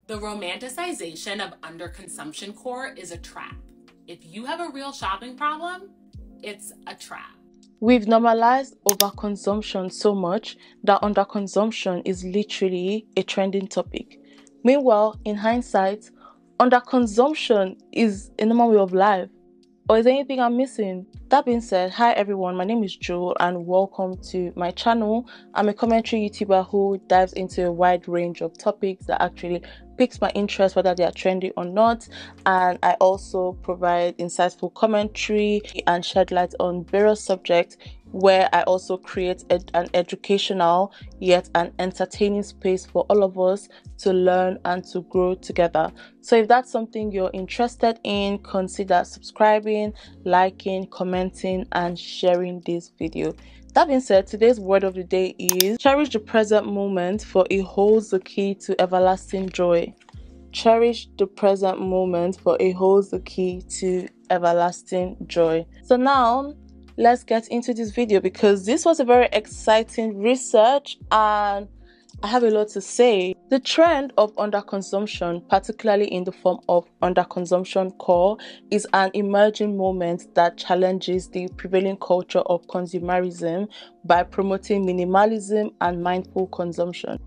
The romanticization of underconsumption core is a trap. If you have a real shopping problem, it's a trap. We've normalized overconsumption so much that underconsumption is literally a trending topic. Meanwhile, in hindsight, underconsumption is a normal way of life. Or is there anything I'm missing? That being said, hi everyone, my name is Jewel and welcome to my channel. I'm a commentary YouTuber who dives into a wide range of topics that actually piques my interest, whether they are trendy or not. And I also provide insightful commentary and shed light on various subjects, where I also create an educational yet an entertaining space for all of us to learn and to grow together. So if that's something you're interested in, consider subscribing, liking, commenting, and sharing this video. That being said, today's word of the day is cherish the present moment, for it holds the key to everlasting joy. Cherish the present moment, for it holds the key to everlasting joy. So now let's get into this video, because this was a very exciting research and I have a lot to say. The trend of underconsumption, particularly in the form of underconsumption core, is an emerging movement that challenges the prevailing culture of consumerism by promoting minimalism and mindful consumption.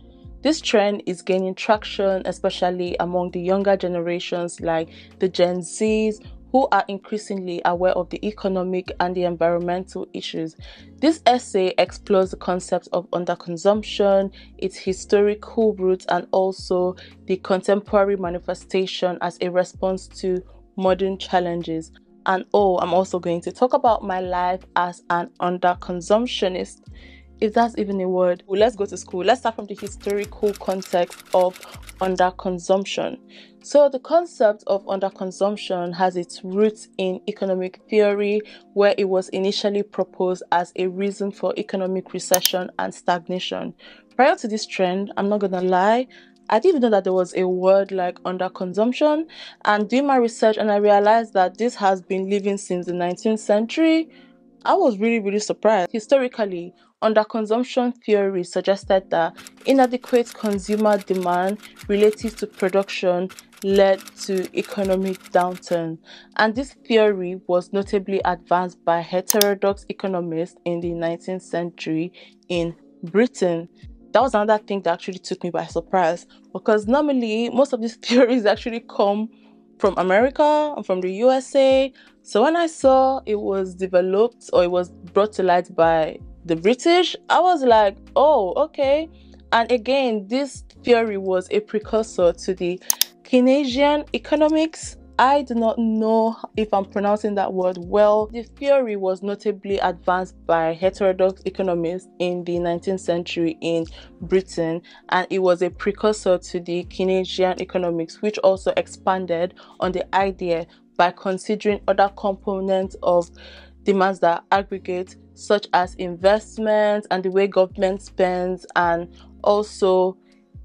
This trend is gaining traction, especially among the younger generations like the Gen Zs, who are increasingly aware of the economic and the environmental issues. This essay explores the concept of underconsumption, its historical roots, and also the contemporary manifestation as a response to modern challenges. And I'm also going to talk about my life as an underconsumptionist, if that's even a word. Well, let's go to school. Let's start from the historical context of underconsumption. So the concept of underconsumption has its roots in economic theory, where it was initially proposed as a reason for economic recession and stagnation. Prior to this trend, I'm not gonna lie, I didn't even know that there was a word like underconsumption, and doing my research and I realized that this has been living since the 19th century. I was really surprised. Historically, underconsumption theory suggested that inadequate consumer demand relative to production led to economic downturn. And this theory was notably advanced by heterodox economists in the 19th century in Britain. That was another thing that actually took me by surprise, because normally most of these theories actually come from America and from the USA. So when I saw it was developed or it was brought to light by the British, I was like, oh, okay. And again, this theory was a precursor to the Keynesian economics. I do not know if I'm pronouncing that word well. The theory was notably advanced by heterodox economists in the 19th century in Britain, and it was a precursor to the Keynesian economics, which also expanded on the idea by considering other components of demands that aggregate, such as investment and the way government spends, and also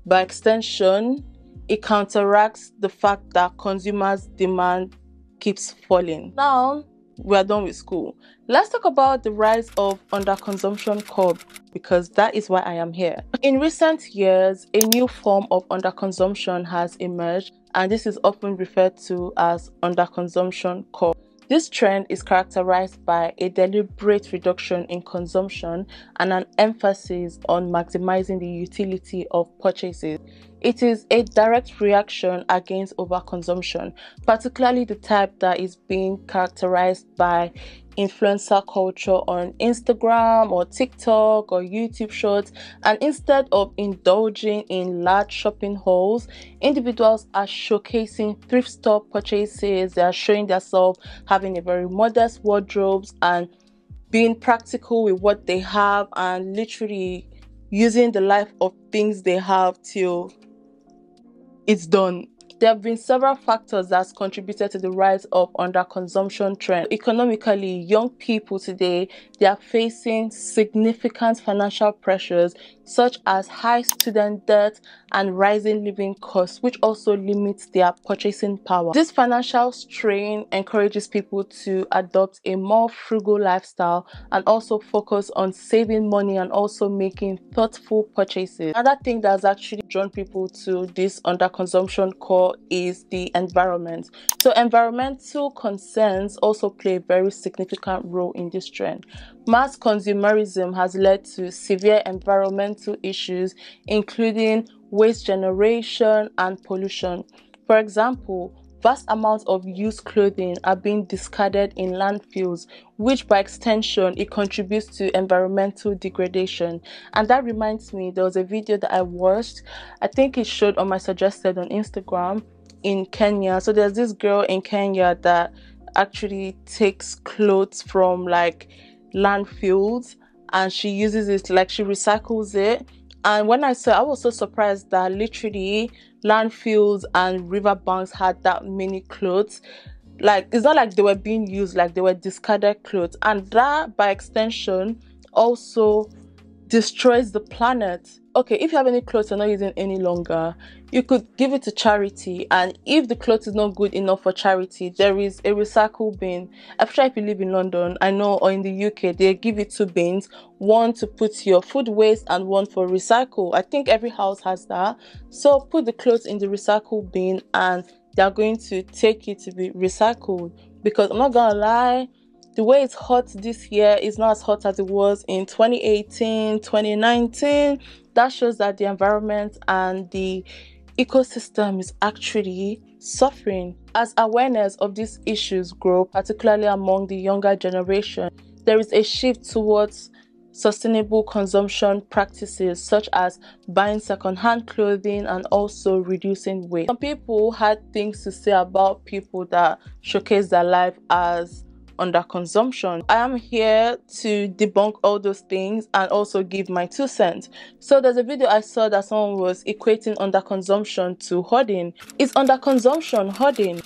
by extension it counteracts the fact that consumers' demand keeps falling. Now we're done with school. Let's talk about the rise of underconsumption core, because that is why I am here. In recent years, a new form of underconsumption has emerged, and this is often referred to as underconsumption core. This trend is characterized by a deliberate reduction in consumption and an emphasis on maximizing the utility of purchases. It is a direct reaction against overconsumption, particularly the type that is being characterized by influencer culture on Instagram or TikTok or YouTube Shorts. And instead of indulging in large shopping hauls, individuals are showcasing thrift store purchases. They are showing themselves having a very modest wardrobes and being practical with what they have, and literally using the life of things they have till it's done. There have been several factors that's contributed to the rise of underconsumption trend. Economically, young people today, they are facing significant financial pressures such as high student debt and rising living costs, which also limits their purchasing power. This financial strain encourages people to adopt a more frugal lifestyle and also focus on saving money and also making thoughtful purchases. Another thing that's actually drawn people to this underconsumption core is the environment. So environmental concerns also play a very significant role in this trend. Mass consumerism has led to severe environmental issues, including waste generation and pollution. For example, vast amounts of used clothing are being discarded in landfills, which by extension, it contributes to environmental degradation. And that reminds me, there was a video that I watched, I think it showed on my suggested on Instagram, in Kenya. So there's this girl in Kenya that actually takes clothes from like landfills and she uses it, like she recycles it. And when I saw, I was so surprised that literally landfills and riverbanks had that many clothes. Like, it's not like they were being used, like they were discarded clothes. And that by extension also destroys the planet. Okay, if you have any clothes you're not using any longer, you could give it to charity, and if the clothes is not good enough for charity, there is a recycle bin. Especially if you live in London, I know, or in the UK, they give you 2 bins, one to put your food waste and one for recycle. I think every house has that. So put the clothes in the recycle bin and they're going to take it to be recycled. Because I'm not gonna lie, the way it's hot this year is not as hot as it was in 2018, 2019. That shows that the environment and the ecosystem is actually suffering. As awareness of these issues grow, particularly among the younger generation, there is a shift towards sustainable consumption practices such as buying second-hand clothing and also reducing waste. Some people had things to say about people that showcase their life as underconsumption. I am here to debunk all those things and also give my 2 cents. So there's a video I saw that someone was equating underconsumption to hoarding. Is underconsumption hoarding?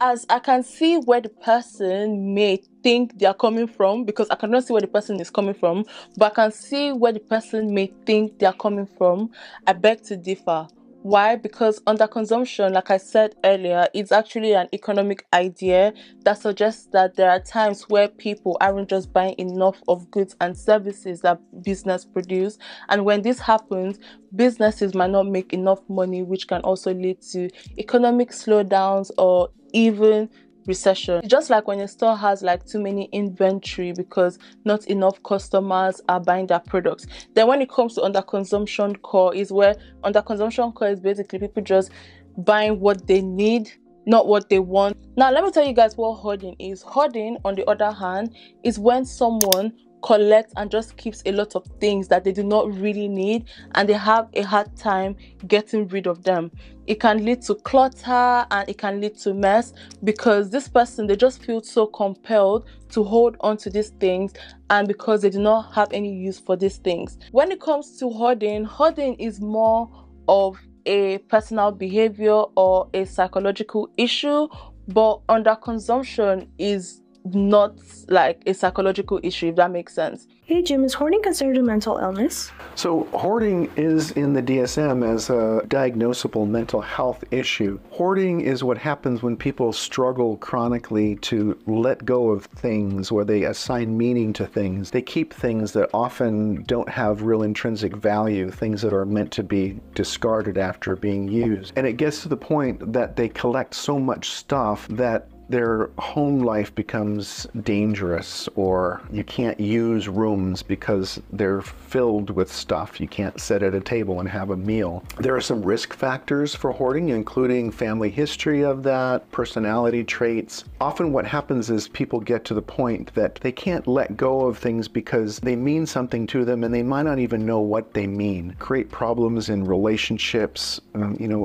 As I can see where the person may think they are coming from, because I cannot see where the person is coming from, but I can see where the person may think they are coming from. I beg to differ. Why? Because underconsumption, like I said earlier, it's actually an economic idea that suggests that there are times where people aren't just buying enough of goods and services that business produce. And when this happens, businesses might not make enough money, which can also lead to economic slowdowns or even recession. Just like when a store has like too many inventory because not enough customers are buying their products. Then when it comes to underconsumption core, is where underconsumption core is basically people just buying what they need, not what they want. Now let me tell you guys what hoarding is. Hoarding, on the other hand, is when someone collects and just keeps a lot of things that they do not really need and they have a hard time getting rid of them. It can lead to clutter and it can lead to mess because this person, they just feel so compelled to hold on to these things, and because they do not have any use for these things. When it comes to hoarding, hoarding is more of a personal behavior or a psychological issue, but underconsumption is not like a psychological issue, if that makes sense. Hey Jim, is hoarding considered a mental illness? So hoarding is in the DSM as a diagnosable mental health issue. Hoarding is what happens when people struggle chronically to let go of things, or they assign meaning to things. They keep things that often don't have real intrinsic value, things that are meant to be discarded after being used. And it gets to the point that they collect so much stuff that their home life becomes dangerous, or you can't use rooms because they're filled with stuff. You can't sit at a table and have a meal. There are some risk factors for hoarding, including family history of that, personality traits. Often what happens is people get to the point that they can't let go of things because they mean something to them and they might not even know what they mean. Create problems in relationships.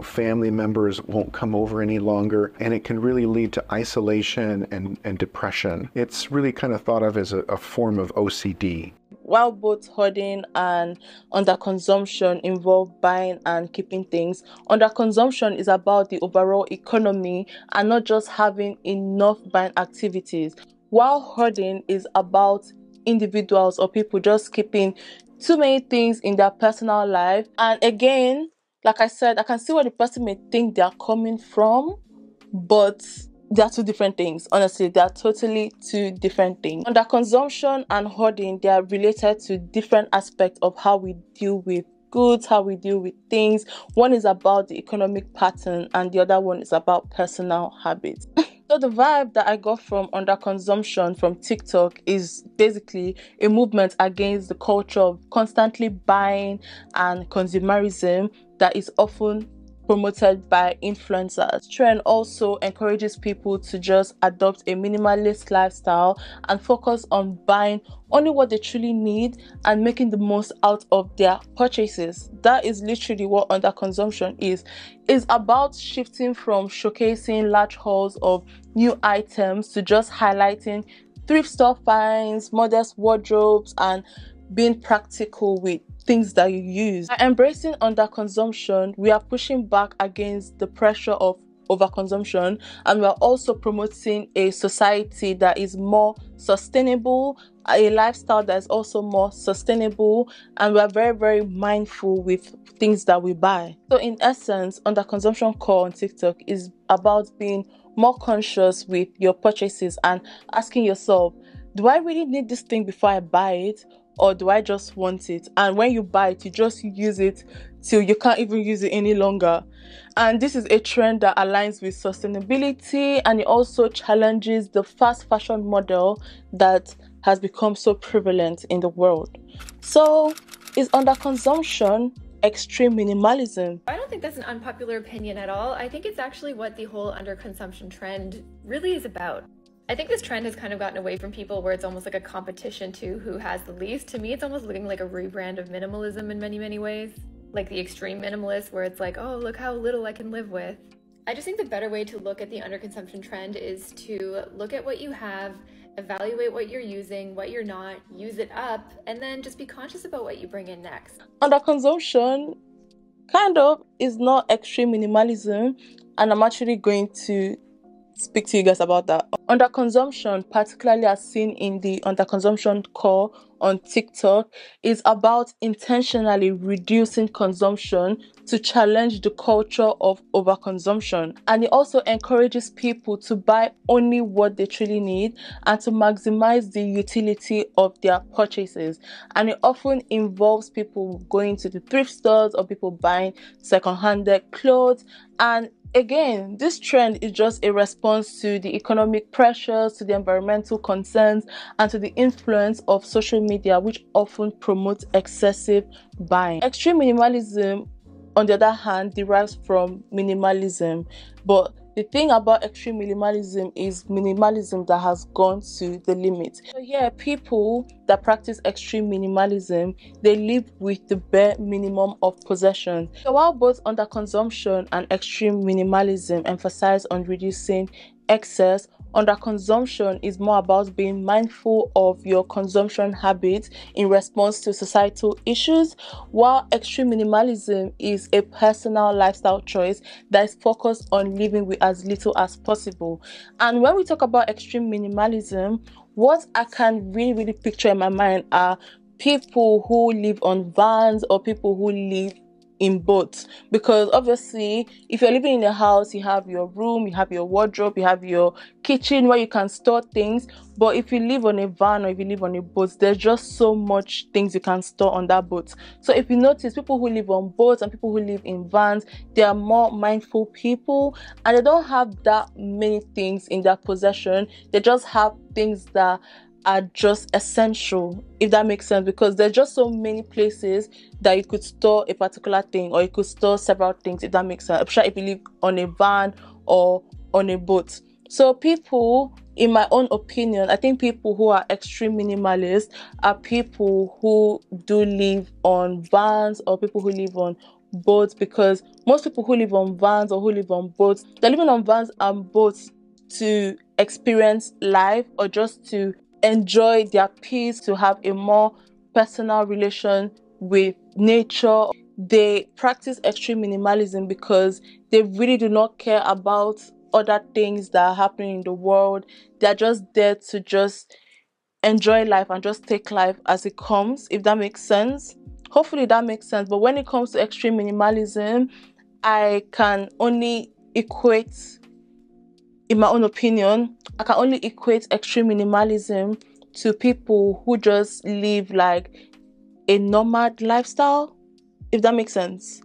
Family members won't come over any longer, and it can really lead to isolation and depression. It's really kind of thought of as a form of OCD. While both hoarding and underconsumption involve buying and keeping things, underconsumption is about the overall economy and not just having enough buying activities. While hoarding is about individuals or people just keeping too many things in their personal life. And again, like I said, I can see where the person may think they are coming from, but they are two different things. Honestly, they are totally two different things. Underconsumption and hoarding, they are related to different aspects of how we deal with goods, how we deal with things. One is about the economic pattern and the other one is about personal habits. So the vibe that I got from underconsumption from TikTok is basically a movement against the culture of constantly buying and consumerism that is often promoted by influencers. Trend also encourages people to just adopt a minimalist lifestyle and focus on buying only what they truly need and making the most out of their purchases. That is literally what underconsumption is. It's about shifting from showcasing large hauls of new items to just highlighting thrift store finds, modest wardrobes, and being practical with things that you use. By embracing underconsumption, we are pushing back against the pressure of overconsumption, and we are also promoting a society that is more sustainable, a lifestyle that is also more sustainable, and we are very, very mindful with things that we buy. So in essence, underconsumption core on TikTok is about being more conscious with your purchases and asking yourself, do I really need this thing before I buy it? Or do I just want it? And when you buy it, you just use it till you can't even use it any longer. And this is a trend that aligns with sustainability, and it also challenges the fast fashion model that has become so prevalent in the world. So, is underconsumption extreme minimalism? I don't think that's an unpopular opinion at all. I think it's actually what the whole underconsumption trend really is about. I think this trend has kind of gotten away from people where it's almost like a competition to who has the least. To me, it's almost looking like a rebrand of minimalism in many, many ways. Like the extreme minimalist where it's like, oh, look how little I can live with. I just think the better way to look at the underconsumption trend is to look at what you have, evaluate what you're using, what you're not, use it up, and then just be conscious about what you bring in next. Underconsumption kind of is not extreme minimalism, and I'm actually going to speak to you guys about that. Underconsumption, particularly as seen in the underconsumption core on TikTok, is about intentionally reducing consumption to challenge the culture of overconsumption. And it also encourages people to buy only what they truly need and to maximize the utility of their purchases. And it often involves people going to the thrift stores or people buying second-hand clothes. And again, this trend is just a response to the economic pressures, to the environmental concerns, and to the influence of social media, which often promotes excessive buying. Extreme minimalism, on the other hand, derives from minimalism. But the thing about extreme minimalism is minimalism that has gone to the limit. So yeah, people that practice extreme minimalism, they live with the bare minimum of possession. So while both underconsumption and extreme minimalism emphasize on reducing excess, underconsumption is more about being mindful of your consumption habits in response to societal issues, while extreme minimalism is a personal lifestyle choice that is focused on living with as little as possible. And when we talk about extreme minimalism, what I can really picture in my mind are people who live on vans or people who live in boats, because obviously if you're living in a house, you have your room, you have your wardrobe, you have your kitchen where you can store things. But if you live on a van or if you live on a boat, there's just so much things you can store on that boat. So if you notice, people who live on boats and people who live in vans, they are more mindful people and they don't have that many things in their possession. They just have things that are just essential, if that makes sense, because there's just so many places that you could store a particular thing or you could store several things, if that makes sense, especially if you live on a van or on a boat. So people, in my own opinion, I think people who are extreme minimalists are people who do live on vans or people who live on boats, because most people who live on vans or who live on boats, they're living on vans and boats to experience life or just to enjoy their peace, to have a more personal relation with nature. They practice extreme minimalism because they really do not care about other things that are happening in the world. They're just there to just enjoy life and just take life as it comes, if that makes sense. Hopefully that makes sense. But when it comes to extreme minimalism, I can only equate, in my own opinion, I can only equate extreme minimalism to people who just live like a nomad lifestyle, if that makes sense.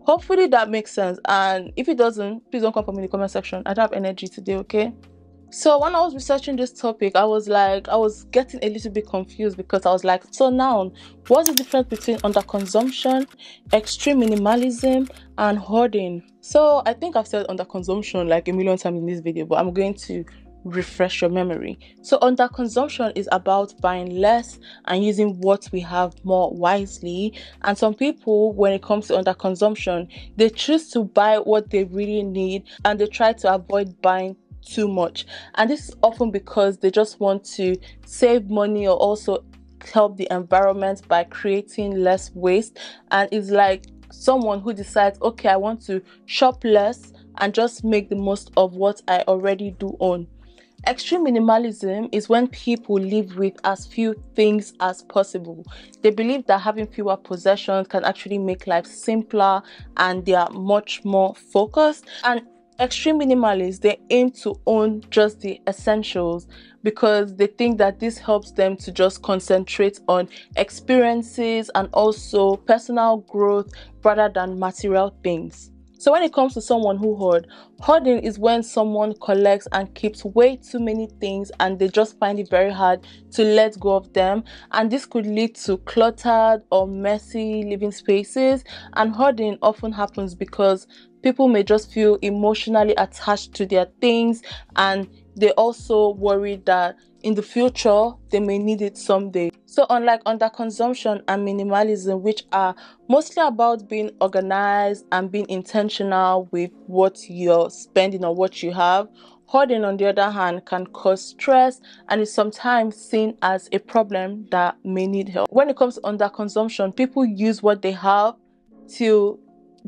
Hopefully that makes sense. And if it doesn't, please don't come for me in the comment section. I don't have energy today, okay? So when I was researching this topic, I was getting a little bit confused, because I was like, so now, what's the difference between underconsumption, extreme minimalism, and hoarding? So I think I've said underconsumption like a million times in this video, but I'm going to refresh your memory. So underconsumption is about buying less and using what we have more wisely. And some people, when it comes to underconsumption, they choose to buy what they really need and they try to avoid buying too much. And this is often because they just want to save money or also help the environment by creating less waste. And it's like someone who decides, okay, I want to shop less and just make the most of what I already do own. Extreme minimalism is when people live with as few things as possible. They believe that having fewer possessions can actually make life simpler, and they are much more focused. And extreme minimalists, they aim to own just the essentials because they think that this helps them to just concentrate on experiences and also personal growth rather than material things. So when it comes to someone who hoarding is when someone collects and keeps way too many things and they just find it very hard to let go of them. And this could lead to cluttered or messy living spaces. And hoarding often happens because people may just feel emotionally attached to their things, and they also worry that in the future they may need it someday. So unlike underconsumption and minimalism, which are mostly about being organized and being intentional with what you're spending or what you have, hoarding, on the other hand, can cause stress and is sometimes seen as a problem that may need help. When it comes to underconsumption, people use what they have till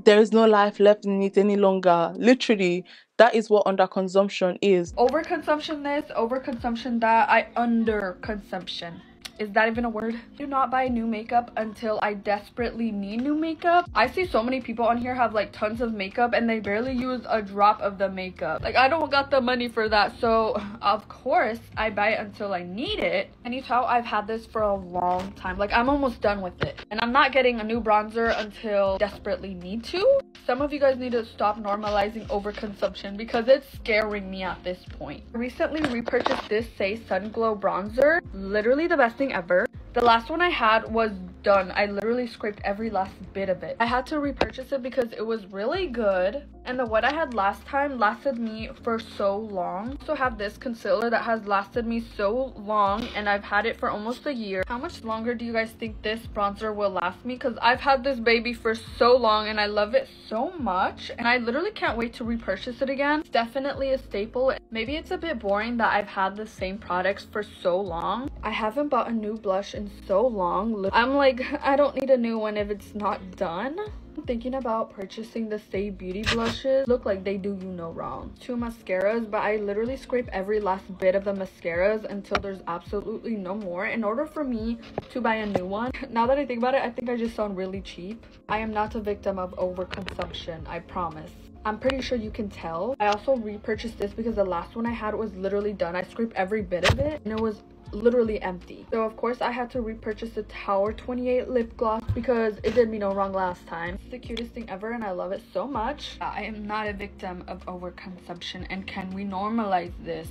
there is no life left in it any longer. Literally, that is what underconsumption is. Overconsumption this, overconsumption that, underconsumption. Is that even a word? I do not buy new makeup until I desperately need new makeup. I see so many people on here have like tons of makeup and they barely use a drop of the makeup. Like, I don't got the money for that, so of course I buy it until I need it. And you tell I've had this for a long time. Like, I'm almost done with it. And I'm not getting a new bronzer until desperately need to. Some of you guys need to stop normalizing overconsumption because it's scaring me at this point. I recently repurchased this Say Sun Glow bronzer. Literally the best thing ever. The last one I had was done. I literally scraped every last bit of it. I had to repurchase it because it was really good, and the what I had last time lasted me for so long. I also have this concealer that has lasted me so long, and I've had it for almost a year. How much longer do you guys think this bronzer will last me? Because I've had this baby for so long and I love it so much, and I literally can't wait to repurchase it again. It's definitely a staple. Maybe it's a bit boring that I've had the same products for so long. I haven't bought a new blush in so long. I'm like, I don't need a new one if it's not done. I'm thinking about purchasing the Stay Beauty blushes. Look like they do you no wrong. 2 mascaras, but I literally scrape every last bit of the mascaras until there's absolutely no more in order for me to buy a new one. Now that I think about it, I think I just sound really cheap. I am not a victim of overconsumption, I promise. I'm pretty sure you can tell. I also repurchased this because the last one I had was literally done. I scraped every bit of it and it was literally empty. So of course I had to repurchase the Tower 28 lip gloss because it did me no wrong last time. It's the cutest thing ever and I love it so much. I am not a victim of overconsumption, and can we normalize this?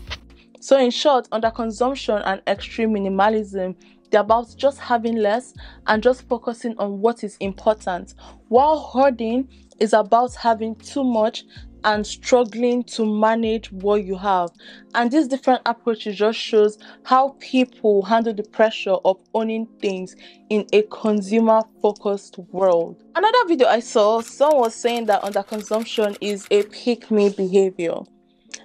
So in short, underconsumption and extreme minimalism, they're about just having less and just focusing on what is important, while hoarding is about having too much and struggling to manage what you have. And this different approach just shows how people handle the pressure of owning things in a consumer focused world. Another video I saw, someone was saying that underconsumption is a pick-me behavior.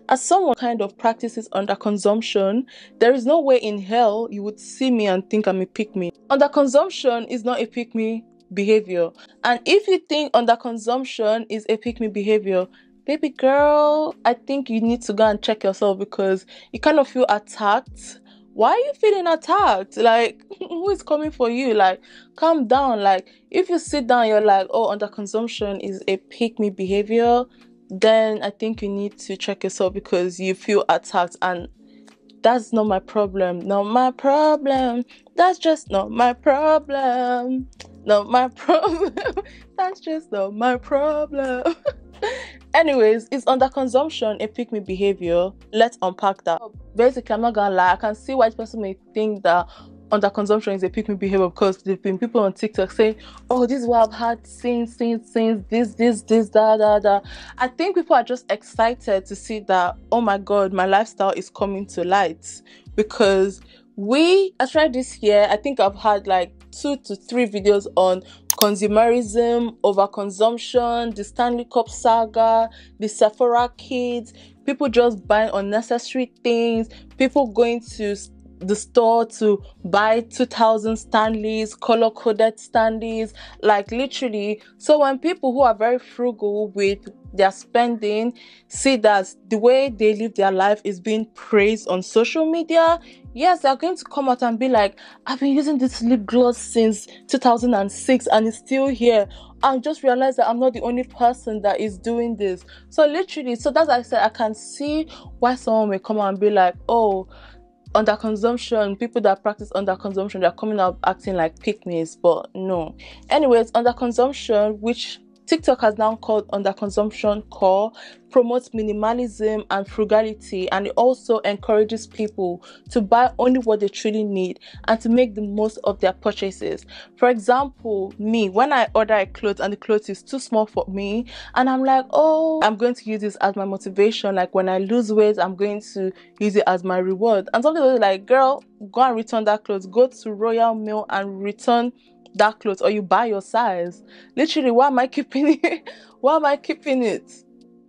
As someone kind of practices underconsumption, there is no way in hell you would see me and think I'm a pick-me. Underconsumption is not a pick-me behavior. And if you think underconsumption is a pick-me behavior, baby girl, I think you need to go and check yourself, because you kind of feel attacked why are you feeling attacked? Like, who is coming for you? Like, calm down. Like, if you sit down, you're like, oh, underconsumption is a pick-me behavior, then I think you need to check yourself because you feel attacked, and that's not my problem. Not my problem. That's just not my problem. Not my problem. That's just not my problem. Anyways, is underconsumption a pick-me behavior? Let's unpack that. Basically, I'm not gonna lie, I can see why the person may think that underconsumption is a pick-me behavior because there've been people on TikTok saying, oh, this is what I've had since this, da. I think people are just excited to see that, oh my god, my lifestyle is coming to light. Because I tried this year, I think I've had like 2 to 3 videos on consumerism, overconsumption, the Stanley Cup saga, the Sephora kids, people just buying unnecessary things, people going to the store to buy 2,000 Stanleys, color-coded Stanleys, like literally. So when people who are very frugal with their spending see that the way they live their life is being praised on social media, yes, they're going to come out and be like, I've been using this lip gloss since 2006 and it's still here. I just realized that I'm not the only person that is doing this. So literally, so that's why I said I can see why someone may come out and be like, oh, underconsumption, people that practice underconsumption, they're coming out acting like pick-me's, but no. Anyways, underconsumption, which TikTok has now called underconsumption core, promotes minimalism and frugality, and it also encourages people to buy only what they truly need and to make the most of their purchases. For example, me, when I order a clothes and the clothes is too small for me, and I'm like, oh, I'm going to use this as my motivation, like when I lose weight, I'm going to use it as my reward. And somebody was like, girl, go and return that clothes, go to Royal Mail and return that clothes, or you buy your size. Literally, why am I keeping it? Why am I keeping it?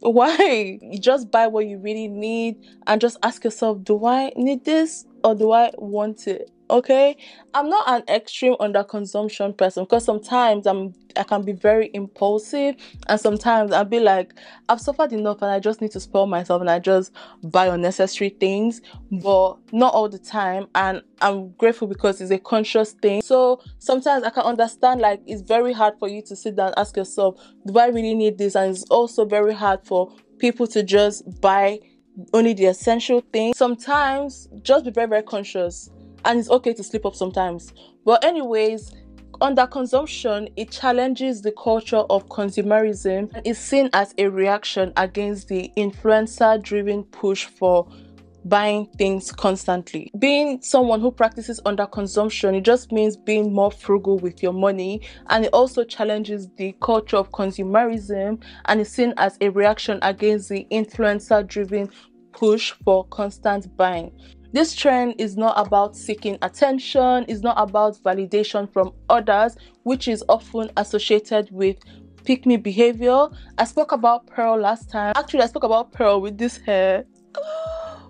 Why? You just buy what you really need and just ask yourself, do I need this or do I want it? Okay, I'm not an extreme underconsumption person because sometimes I can be very impulsive, and sometimes I'll be like, I've suffered enough and I just need to spoil myself and I just buy unnecessary things, but not all the time. And I'm grateful because it's a conscious thing. So sometimes I can understand, like, it's very hard for you to sit down and ask yourself, do I really need this? And it's also very hard for people to just buy only the essential things. Sometimes just be very, very conscious. And it's okay to slip up sometimes. But anyways, underconsumption, it challenges the culture of consumerism and is seen as a reaction against the influencer-driven push for buying things constantly. Being someone who practices underconsumption, it just means being more frugal with your money, and it also challenges the culture of consumerism and is seen as a reaction against the influencer-driven push for constant buying. This trend is not about seeking attention, it's not about validation from others, which is often associated with pick-me behavior. I spoke about Pearl last time. Actually, I spoke about Pearl with this hair.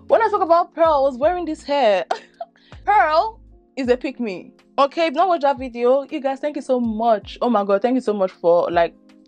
When I spoke about Pearl, I was wearing this hair. Pearl is a pick-me. Okay, if you not watch that video, you guys, thank you so much. Oh my god, thank you so much for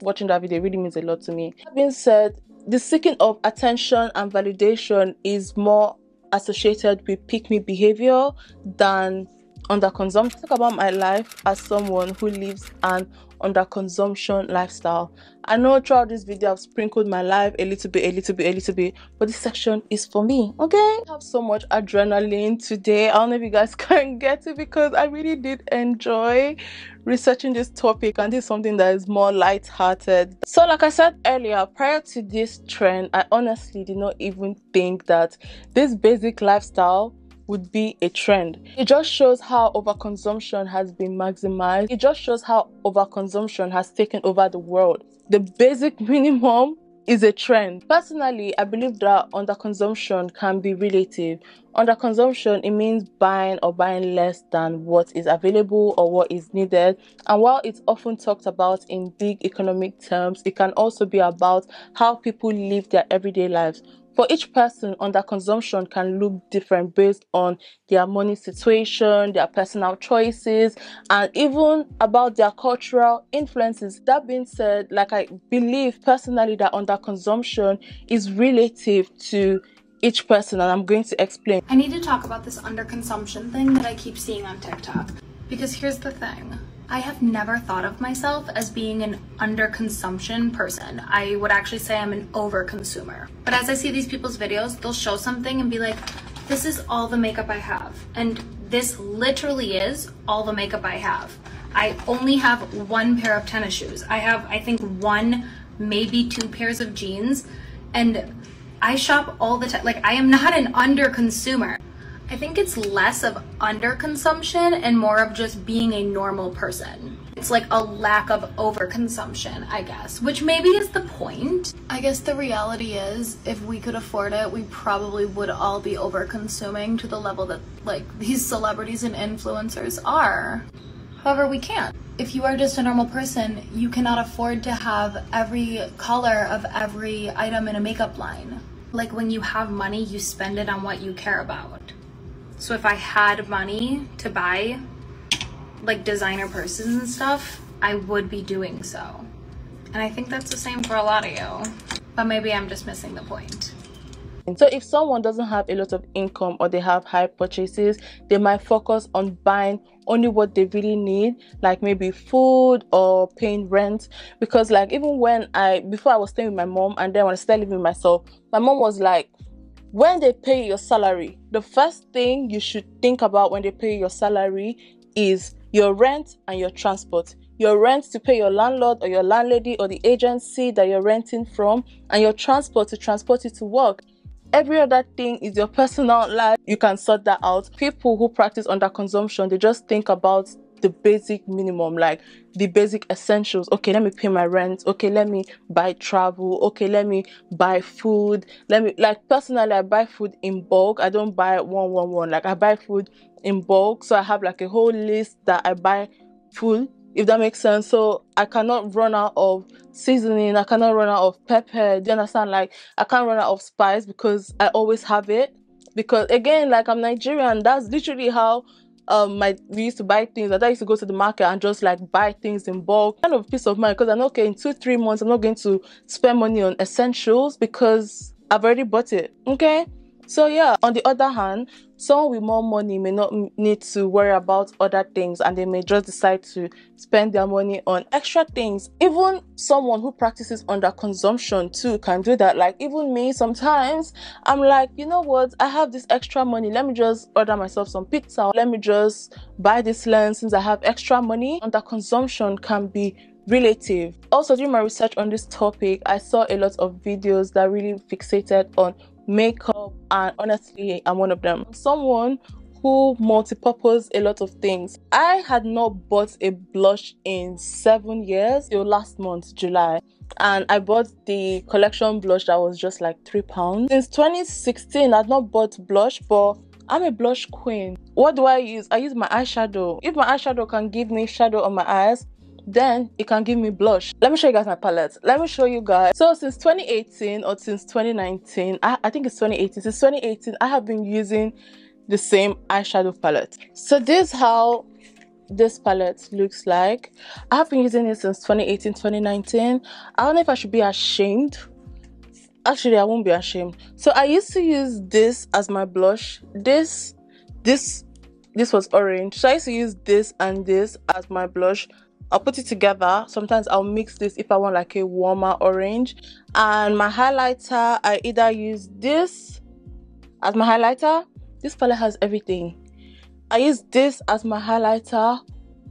watching that video. It really means a lot to me. That being said, the seeking of attention and validation is more associated with pick-me behavior than underconsumption. Talk about my life as someone who lives an underconsumption lifestyle. I know throughout this video I've sprinkled my life a little bit, but this section is for me. Okay, I have so much adrenaline today. I don't know if you guys can get it because I really did enjoy researching this topic, and this is something that is more light-hearted. So like I said earlier, prior to this trend, I honestly did not even think that this basic lifestyle would be a trend. It just shows how overconsumption has been maximized. It just shows how overconsumption has taken over the world. The basic minimum is a trend. Personally, I believe that underconsumption can be relative. Underconsumption, it means buying less than what is available or what is needed. And while it's often talked about in big economic terms, it can also be about how people live their everyday lives. For each person, underconsumption can look different based on their money situation, their personal choices, and even about their cultural influences. That being said, like, I believe personally that underconsumption is relative to each person, and I'm going to explain. I need to talk about this underconsumption thing that I keep seeing on TikTok. Because here's the thing. I have never thought of myself as being an underconsumption person. I would actually say I'm an overconsumer. But as I see these people's videos, they'll show something and be like, this is all the makeup I have. And this literally is all the makeup I have. I only have one pair of tennis shoes. I have, I think, one, maybe two pairs of jeans. And I shop all the time. Like, I am not an underconsumer. I think it's less of underconsumption and more of just being a normal person. It's like a lack of overconsumption, I guess, which maybe is the point. I guess the reality is, if we could afford it, we probably would all be overconsuming to the level that like these celebrities and influencers are. However, we can't. If you are just a normal person, you cannot afford to have every color of every item in a makeup line. Like, when you have money, you spend it on what you care about. So if I had money to buy like designer purses and stuff, I would be doing so. And I think that's the same for a lot of you, but maybe I'm just missing the point. So if someone doesn't have a lot of income or they have high purchases, they might focus on buying only what they really need, like maybe food or paying rent. Because like, even when before I was staying with my mom, and then when I started living with myself, my mom was like, when they pay your salary, the first thing you should think about when they pay your salary is your rent and your transport. Your rent to pay your landlord or your landlady or the agency that you're renting from, and your transport to transport you to work. Every other thing is your personal life. You can sort that out. People who practice underconsumption, they just think about the basic minimum, like the basic essentials. Okay, let me pay my rent. Okay, let me buy travel. Okay, let me buy food. Like, personally, I buy food in bulk. I don't buy one. Like, I buy food in bulk. So I have like a whole list that I buy food, if that makes sense. So I cannot run out of seasoning. I cannot run out of pepper. Do you understand? Like, I can't run out of spice because I always have it. Because again, like, I'm Nigerian. That's literally how we used to buy things. I used to go to the market and just like buy things in bulk, kind of peace of mind, because I know, okay, in 2-3 months I'm not going to spend money on essentials because I've already bought it. Okay, so yeah. On the other hand, someone with more money may not need to worry about other things, and they may just decide to spend their money on extra things. Even someone who practices underconsumption too can do that. Like, even me, sometimes I'm like, you know what, I have this extra money, let me just order myself some pizza, let me just buy this lens since I have extra money. Underconsumption can be relative. Also, during my research on this topic, I saw a lot of videos that really fixated on makeup, and honestly, I'm one of them. Someone who multi-purpose a lot of things. I had not bought a blush in 7 years till last month, July, and I bought the collection blush that was just like £3. Since 2016, I've not bought blush, but I'm a blush queen. What do I use? I use my eyeshadow. If my eyeshadow can give me shadow on my eyes, then it can give me blush. Let me show you guys my palette. Let me show you guys. So since 2018 or since 2019, I think it's 2018. Since 2018, I have been using the same eyeshadow palette. So this is how this palette looks like. I have been using it since 2018, 2019. I don't know if I should be ashamed. Actually, I won't be ashamed. So I used to use this as my blush. This was orange. So I used to use this and this as my blush. I'll put it together. Sometimes I'll mix this if I want like a warmer orange. And my highlighter, I either use this as my highlighter. This palette has everything. I use this as my highlighter,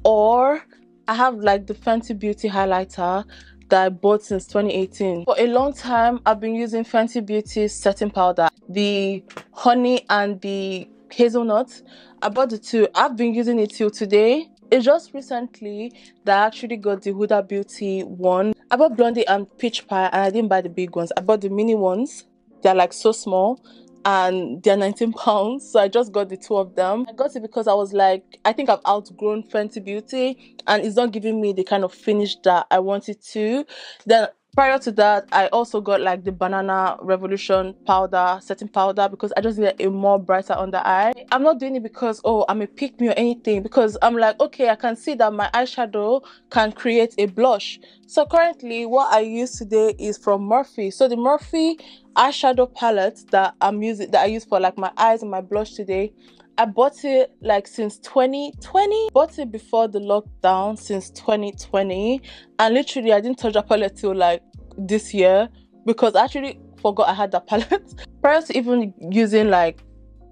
or I have like the Fenty Beauty highlighter that I bought since 2018. For a long time, I've been using Fenty Beauty setting powder, the honey and the hazelnut. I bought the two. I've been using it till today. It's just recently that I actually got the Huda Beauty one. I bought Blondie and Peach Pie, and I didn't buy the big ones. I bought the mini ones. They're like so small, and they're £19. So I just got the two of them. I got it because I was like, I think I've outgrown Fenty Beauty, and it's not giving me the kind of finish that I wanted to. Then Prior to that, I also got like the Banana Revolution powder, setting powder, because I just needed a more brighter under eye. I'm not doing it because, oh, I'm a pick me or anything, because I'm like, okay, I can see that my eyeshadow can create a blush. So currently what I use today is from Morphe. So the Morphe eyeshadow palette that I'm using, that I use for like my eyes and my blush today, I bought it like since 2020. Bought it before the lockdown since 2020, and literally I didn't touch that palette till like this year, because I actually forgot I had that palette. Prior to even using like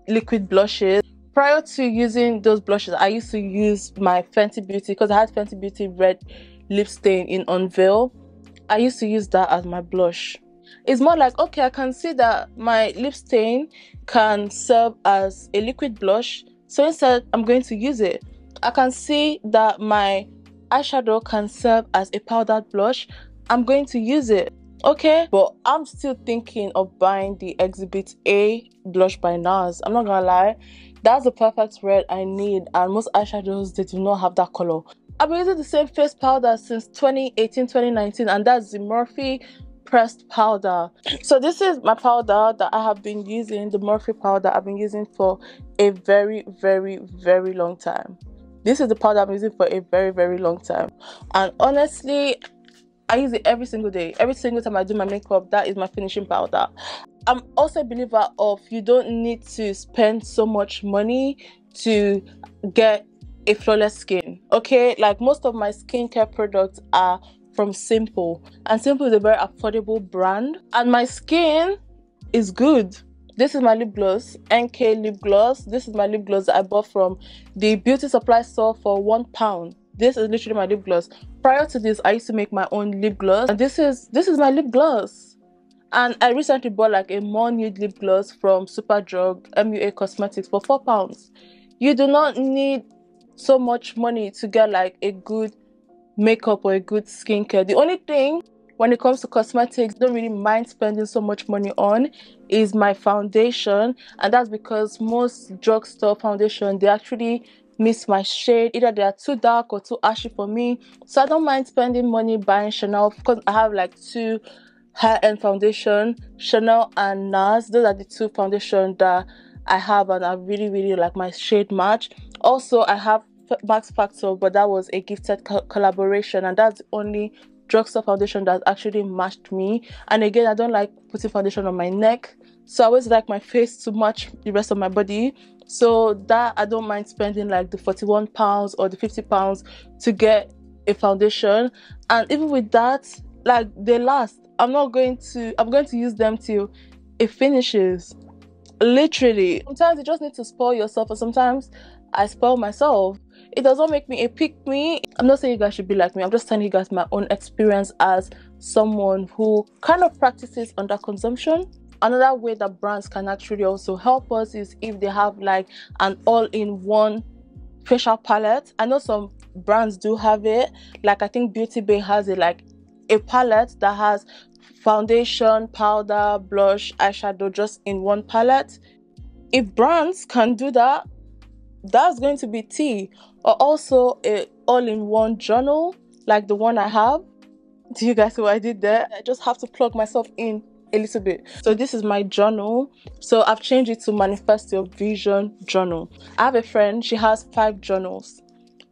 liquid blushes, prior to using those blushes, I used to use my Fenty Beauty, because I had Fenty Beauty red lip stain in Unveil. I used to use that as my blush. It's more like, okay, I can see that my lip stain can serve as a liquid blush, so instead I'm going to use it. I can see that my eyeshadow can serve as a powdered blush, I'm going to use it. Okay, but I'm still thinking of buying the Exhibit A blush by NARS. I'm not gonna lie, that's the perfect red I need, and most eyeshadows, they do not have that color. I've been using the same face powder since 2018, 2019, and that's the Morphe pressed powder. So this is my powder that I have been using, the Morphe powder I've been using for a very long time. This is the powder I'm using for a very long time, and honestly, I use it every single day. Every single time I do my makeup, that is my finishing powder. I'm also a believer of, you don't need to spend so much money to get a flawless skin. Okay, like most of my skincare products are from Simple, and Simple is a very affordable brand, and my skin is good. This is my lip gloss, NK lip gloss. This is my lip gloss that I bought from the beauty supply store for £1. This is literally my lip gloss. Prior to this, I used to make my own lip gloss, and this is my lip gloss. And I recently bought like a more nude lip gloss from Superdrug MUA Cosmetics for £4. You do not need so much money to get like a good makeup or a good skincare. The only thing when it comes to cosmetics I don't really mind spending so much money on is my foundation, and that's because most drugstore foundation, they actually miss my shade. Either they are too dark or too ashy for me, so I don't mind spending money buying Chanel, because I have like two high-end foundation, Chanel and NARS. Those are the two foundations that I have, and I really like my shade match. Also, I have Max Factor, but that was a gifted collaboration, and that's the only drugstore foundation that actually matched me. And again, I don't like putting foundation on my neck, so I always like my face to match the rest of my body, so that I don't mind spending like the £41 or the £50 to get a foundation. And even with that, like, they last. I'm going to use them till it finishes, literally. Sometimes you just need to spoil yourself, and sometimes I spoil myself. It does not make me a pick me. I'm not saying you guys should be like me. I'm just telling you guys my own experience as someone who kind of practices underconsumption. Another way that brands can actually also help us is if they have like an all-in-one facial palette. I know some brands do have it. Like I think Beauty Bay has it, like a palette that has foundation, powder, blush, eyeshadow just in one palette. If brands can do that, that's going to be tea. Or also a all-in-one journal like the one I have. Do you guys see what I did there? I just have to plug myself in a little bit. So this is my journal. So I've changed it to Manifest Your Vision journal. I have a friend, she has 5 journals.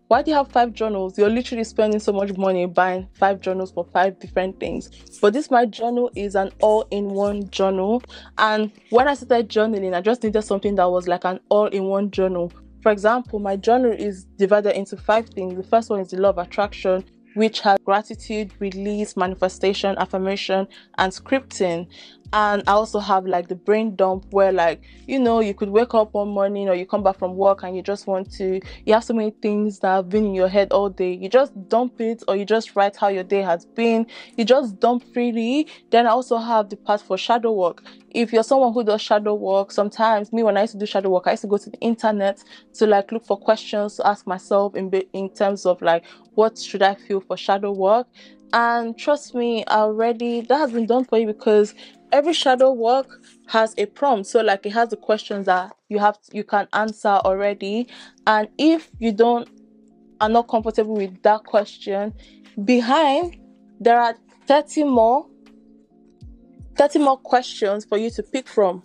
Why do you have 5 journals? You're literally spending so much money buying 5 journals for 5 different things. But this my journal is an all-in-one journal. And when I started journaling, I just needed something that was like an all-in-one journal. For example, my journal is divided into 5 things. The first one is the law of attraction, which has gratitude, release, manifestation, affirmation, and scripting. And I also have like the brain dump, where like, you know, you could wake up one morning or you come back from work and you just want to, you have so many things that have been in your head all day. You just dump it, or you just write how your day has been. You just dump freely. Then I also have the part for shadow work. If you're someone who does shadow work, sometimes me, when I used to do shadow work, I used to go to the internet to like look for questions to ask myself in terms of like, what should I feel for shadow work? And trust me, that has been done for you, because every shadow work has a prompt. So like it has the questions that you can answer already. And if you are not comfortable with that question, behind there are 30 more 30 more questions for you to pick from.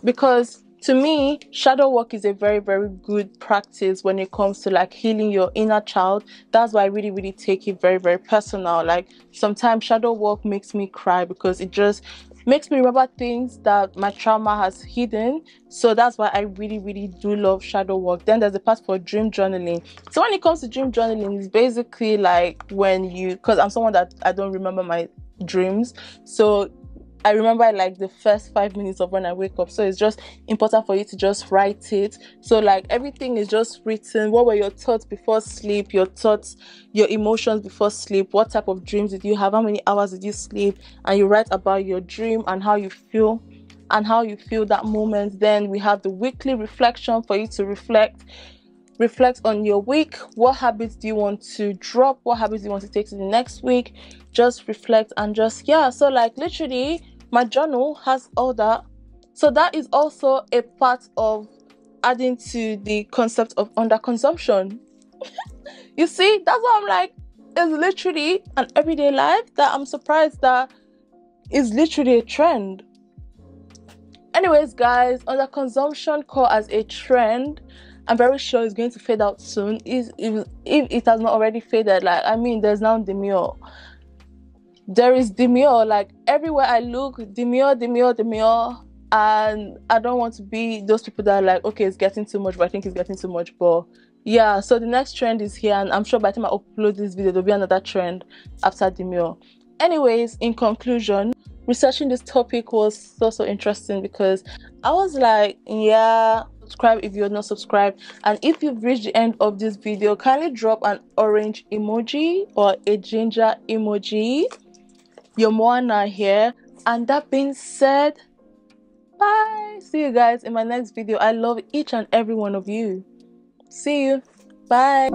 Because to me, shadow work is a very, very good practice when it comes to like healing your inner child. That's why I really, really take it very, very personal. Like sometimes shadow work makes me cry because it just makes me remember things that my trauma has hidden. So that's why I really, really do love shadow work. Then there's the part for dream journaling. So when it comes to dream journaling, it's basically like when you, because I'm someone that I don't remember my dreams. So I remember like the first 5 minutes of when I wake up. So it's just important for you to just write it. So like everything is just written. What were your thoughts before sleep? Your thoughts, your emotions before sleep. What type of dreams did you have? How many hours did you sleep? And you write about your dream and how you feel that moment. Then we have the weekly reflection for you to reflect on your week. What habits do you want to drop? What habits do you want to take to the next week? Just reflect and just, yeah. So like literally my journal has all that. So that is also a part of adding to the concept of underconsumption. You see, that's why I'm like, it's literally an everyday life that I'm surprised that is literally a trend. Anyways, guys, underconsumption call as a trend, I'm very sure it's going to fade out soon. If it has not already faded, like, I mean, there's now demure. There is demure, like everywhere I look, demure. And I don't want to be those people that are like, okay, it's getting too much, but I think it's getting too much. But yeah, so the next trend is here, and I'm sure by the time I upload this video, there'll be another trend after demure. Anyways, in conclusion, researching this topic was so interesting because I was like, yeah, subscribe if you're not subscribed. And if you've reached the end of this video, kindly drop an orange emoji or a ginger emoji. Your Moana here. And that being said, bye. See you guys in my next video. I love each and every one of you. See you. Bye.